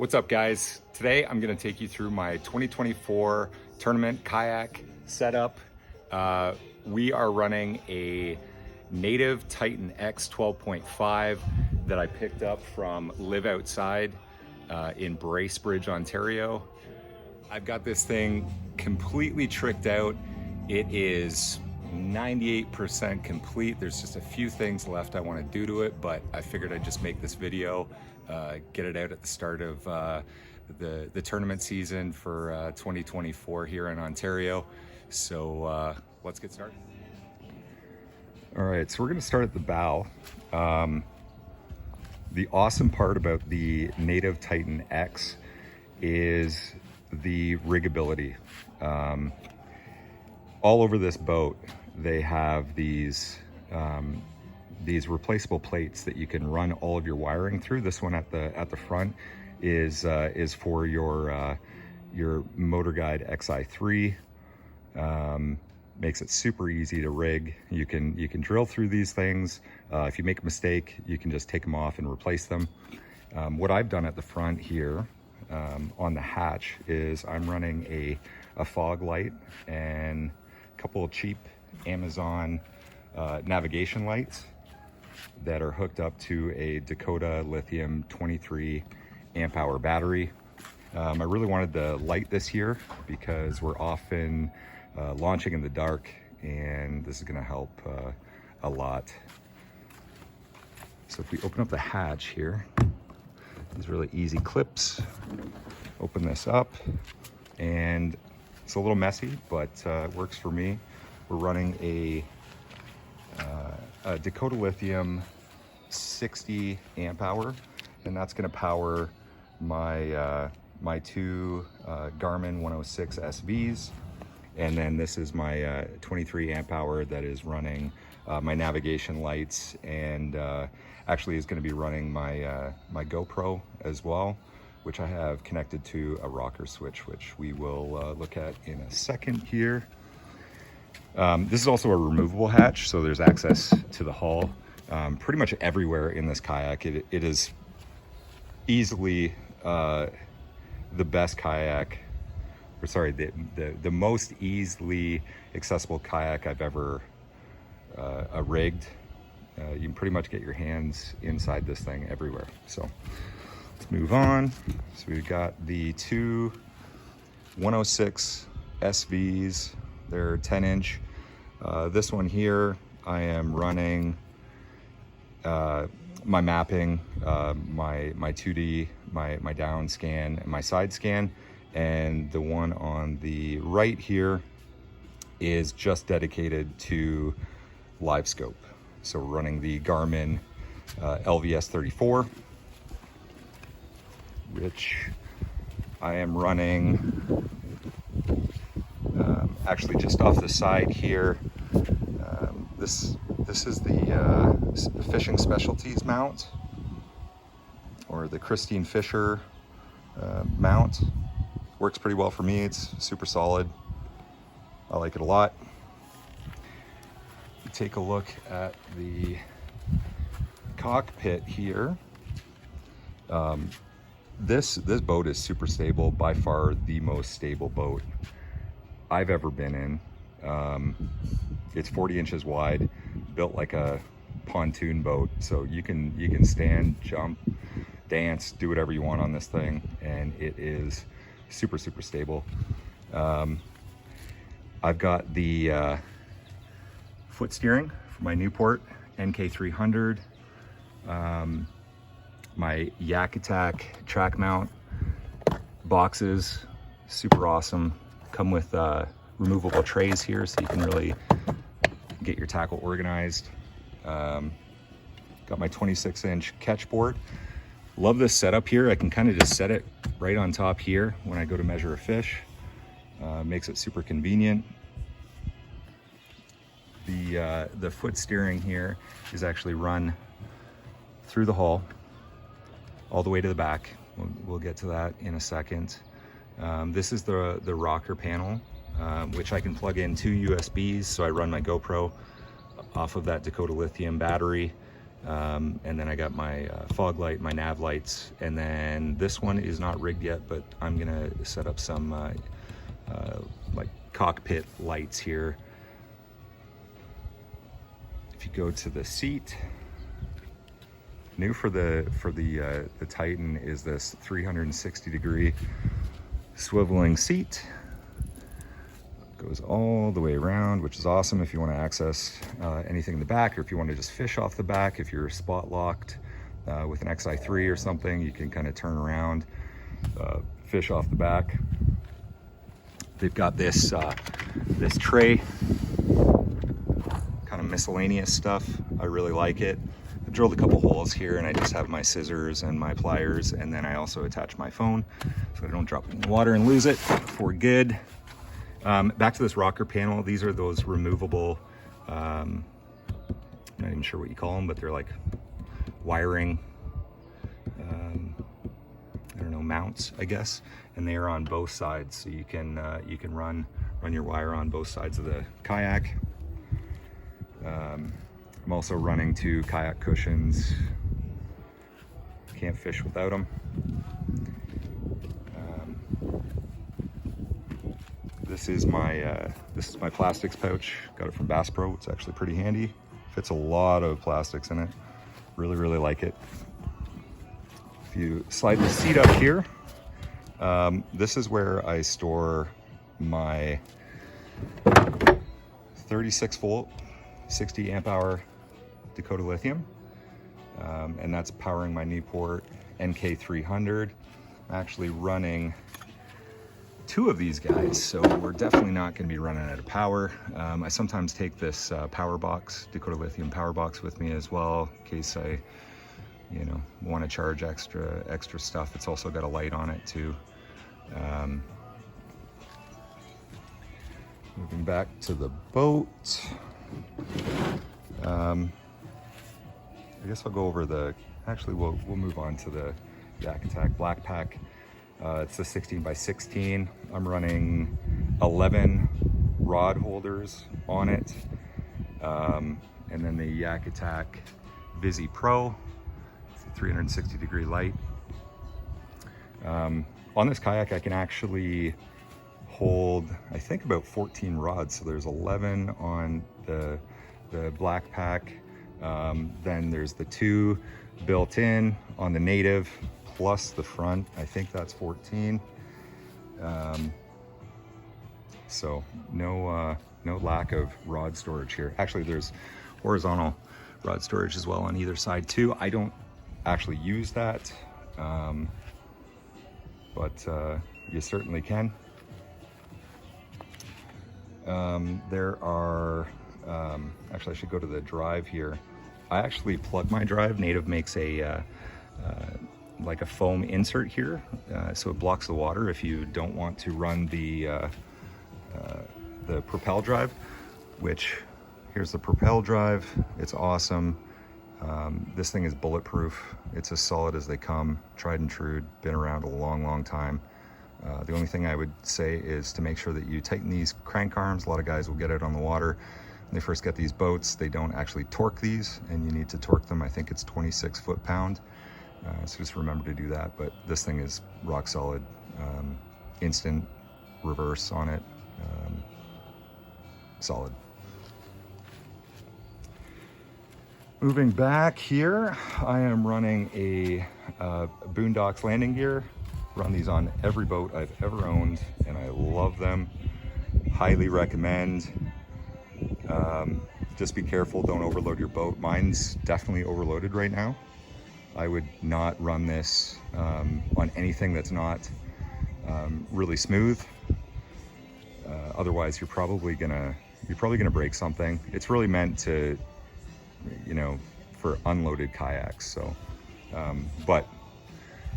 What's up, guys? Today I'm going to take you through my 2024 tournament kayak setup. We are running a native Titan X 12.5 that I picked up from Live Outside in Bracebridge, Ontario. I've got this thing completely tricked out. It is 98% complete. There's just a few things left I want to do to it, but I figured I'd just make this video, get it out at the start of the tournament season for 2024 here in Ontario. So let's get started. All right, so we're going to start at the bow. The awesome part about the native Titan X is the riggability. All over this boat, they have these replaceable plates that you can run all of your wiring through. This one at the front is for your Motor Guide XI3. Makes it super easy to rig. You can drill through these things. If you make a mistake, you can just take them off and replace them. What I've done at the front here on the hatch is I'm running a fog light and a couple of cheap Amazon navigation lights that are hooked up to a Dakota lithium 23 amp hour battery. I really wanted to light this here because we're often launching in the dark, and this is going to help a lot. So if we open up the hatch here, these really easy clips, open this up, and it's a little messy, but it works for me. We're running a Dakota lithium 60 amp hour, and that's going to power my two Garmin 106 SVs. And then this is my 23 amp hour that is running my navigation lights, and actually is going to be running my GoPro as well, which I have connected to a rocker switch, which we will look at in a second here. This is also a removable hatch, so there's access to the hull pretty much everywhere in this kayak. It is easily the best kayak, or sorry, the most easily accessible kayak I've ever rigged. You can pretty much get your hands inside this thing everywhere. So let's move on. So we've got the two 106 SVs. They're 10-inch. This one here, I am running my mapping, my 2D, my down scan, and my side scan. And the one on the right here is just dedicated to live scope. So we're running the Garmin LVS 34, which I am running actually just off the side here. This is the Fishing Specialties mount, or the Christine Fisher mount. Works pretty well for me. It's super solid. I like it a lot. Take a look at the cockpit here. This boat is super stable, by far the most stable boat I've ever been in. It's 40 inches wide, built like a pontoon boat, so you can stand, jump, dance, do whatever you want on this thing, and it is super stable. I've got the foot steering for my Newport NK300, my Yak Attack track mount boxes, super awesome. Come with removable trays here, so you can really get your tackle organized. Got my 26-inch catch board. Love this setup here. I can kind of just set it right on top here when I go to measure a fish. Makes it super convenient. The foot steering here is actually run through the hull all the way to the back. We'll get to that in a second. This is the rocker panel, which I can plug in two USBs. So I run my GoPro off of that Dakota lithium battery, And then I got my fog light, my nav lights, and then this one is not rigged yet, but I'm gonna set up some like cockpit lights here. If you go to the seat, new for the Titan is this 360-degree swiveling seat. Goes all the way around, which is awesome if you want to access anything in the back, or if you want to just fish off the back. If you're spot locked with an XI3 or something, you can kind of turn around, fish off the back. They've got this this tray, kind of miscellaneous stuff. I really like it. I drilled a couple holes here, and I just have my scissors and my pliers, and then I also attach my phone so I don't drop it in the water and lose it. We're good. Back to this rocker panel. These are those removable, I'm not even sure what you call them, but they're like wiring, I don't know, mounts, I guess. And they are on both sides, so you can run your wire on both sides of the kayak. I'm also running 2 kayak cushions. Can't fish without them. This is my plastics pouch. Got it from Bass Pro. It's actually pretty handy. Fits a lot of plastics in it. Really, really like it. If you slide the seat up here, this is where I store my 36 volt, 60 amp hour Dakota lithium. And that's powering my Newport NK300. I'm actually running 2 of these guys, so we're definitely not going to be running out of power. I sometimes take this power box, Dakota Lithium power box, with me as well, in case I, want to charge extra stuff. It's also got a light on it too. Moving back to the boat. I guess I'll go over we'll move on to the Yak Attack Black Pack. It's a 16 by 16. I'm running 11 rod holders on it. And then the Yak Attack Visi Pro, it's a 360-degree light. On this kayak, I can actually hold, I think, about 14 rods. So there's 11 on the Black Pack. Then there's the 2 built in on the Native, plus the front. I think that's 14. So no lack of rod storage here. Actually, there's horizontal rod storage as well on either side too. I don't actually use that, but you certainly can. There are, actually I should go to the drive here. I actually plug my drive. Native makes a like a foam insert here, so it blocks the water if you don't want to run the Propel drive, which, here's the Propel drive. It's awesome. This thing is bulletproof. It's as solid as they come, tried and true, been around a long time. The only thing I would say is to make sure that you tighten these crank arms. A lot of guys will get out on the water when they first get these boats. They don't actually torque these, and you need to torque them. I think it's 26 foot-pound. So just remember to do that. But this thing is rock solid. Instant reverse on it. Solid. Moving back here, I am running a Boondocks landing gear. Run these on every boat I've ever owned, and I love them. Highly recommend. Just be careful, don't overload your boat. Mine's definitely overloaded right now. I would not run this on anything that's not really smooth. Otherwise, you're probably gonna break something. It's really meant to, for unloaded kayaks. So, but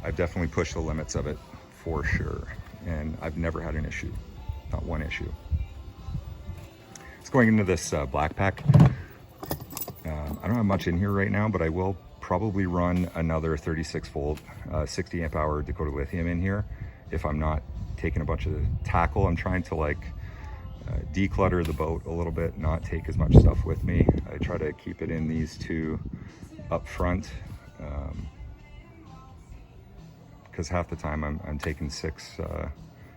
I've definitely pushed the limits of it for sure, and I've never had an issue, not one issue. It's going into this Black Pack. I don't have much in here right now, but I will probably run another 36 volt, 60 amp hour Dakota Lithium in here if I'm not taking a bunch of tackle. I'm trying to declutter the boat a little bit, not take as much stuff with me. I try to keep it in these 2 up front, because half the time I'm taking 6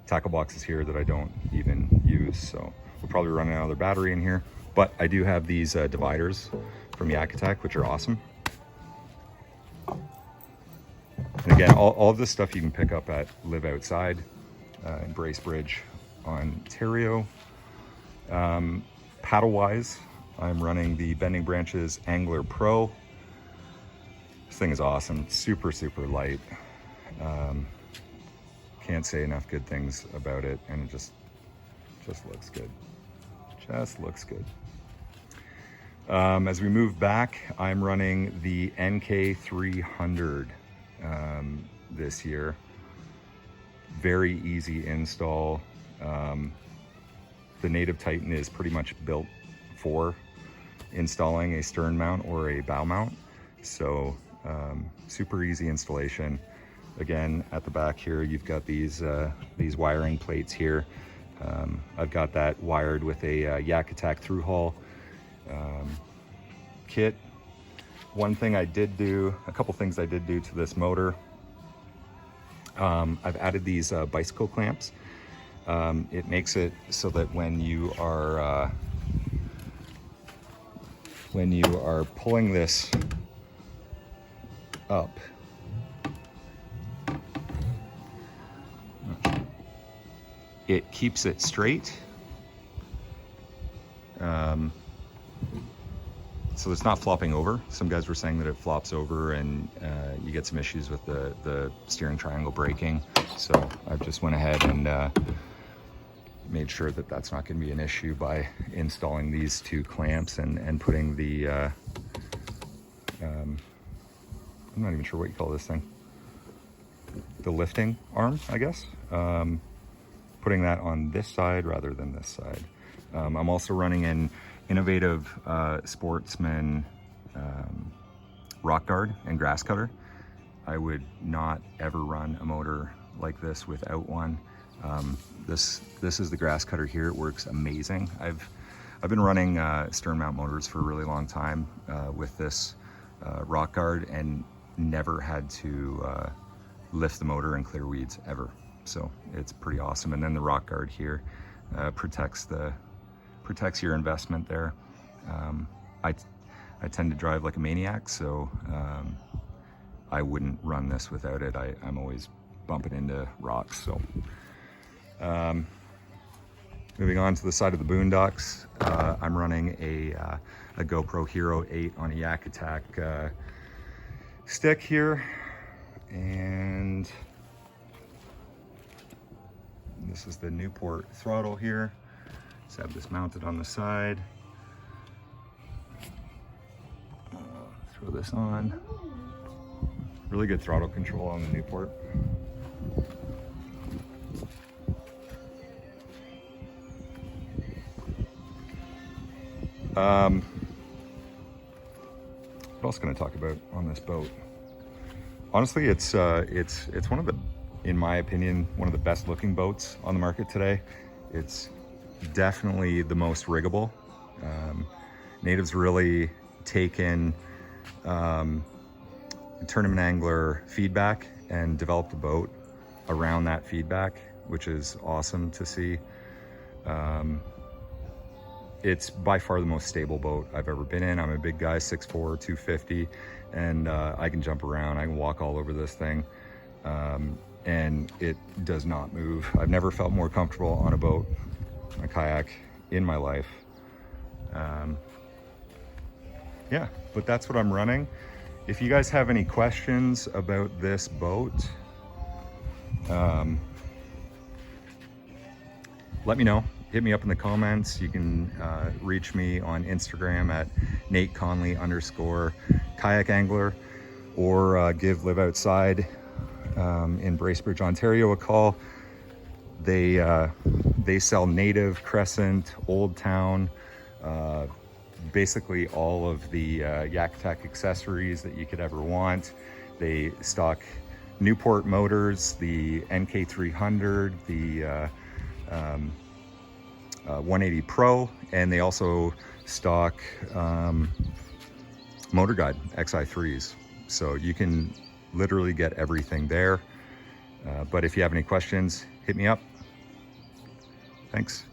tackle boxes here that I don't even use. So we'll probably run another battery in here, but I do have these dividers from Kayak, which are awesome. And again, all of this stuff you can pick up at Live Outside in Bracebridge, Ontario. Paddle wise, I'm running the Bending Branches Angler Pro. This thing is awesome, super light. Can't say enough good things about it, and it just looks good. Just looks good. As we move back, I'm running the NK300 this year. Very easy install. The Native Titan is pretty much built for installing a stern mount or a bow mount, so super easy installation. Again, at the back here, you've got these wiring plates here. I've got that wired with a Kayak through hull kit. One thing I did do, a couple things I did do to this motor, I've added these bicycle clamps. It makes it so that when you are pulling this up, it keeps it straight. So it's not flopping over. Some guys were saying that it flops over and you get some issues with the steering triangle braking. So I've just went ahead and made sure that that's not going to be an issue by installing these 2 clamps and putting the, I'm not even sure what you call this thing. The lifting arm, I guess. Putting that on this side rather than this side. I'm also running an innovative Sportsman rock guard and grass cutter. I would not ever run a motor like this without one. This is the grass cutter here. It works amazing. I've been running stern mount motors for a really long time with this rock guard and never had to lift the motor and clear weeds ever. So it's pretty awesome. And then the rock guard here protects your investment there. I tend to drive like a maniac, so I wouldn't run this without it. I'm always bumping into rocks. So moving on to the side of the boondocks, I'm running a GoPro Hero 8 on a Kayak stick here, and this is the Newport throttle here. Just have this mounted on the side. Throw this on. Really good throttle control on the Newport. What else can I talk about on this boat? Honestly, it's one of the, in my opinion, one of the best looking boats on the market today. It's definitely the most riggable. Native's really taken tournament angler feedback and developed a boat around that feedback, which is awesome to see. It's by far the most stable boat I've ever been in. I'm a big guy, 6'4", 250, and I can jump around. I can walk all over this thing, and it does not move. I've never felt more comfortable on a boat, a kayak, in my life. Yeah, but that's what I'm running. If you guys have any questions about this boat, let me know. Hit me up in the comments. You can reach me on Instagram at @NateConley_kayak angler, or give Live Outside in Bracebridge, Ontario a call. They sell Native, Crescent, Old Town, basically all of the Kayak accessories that you could ever want. They stock Newport motors, the NK300, the 180 Pro, and they also stock Motor Guide XI3s. So you can literally get everything there. But if you have any questions, hit me up. Thanks.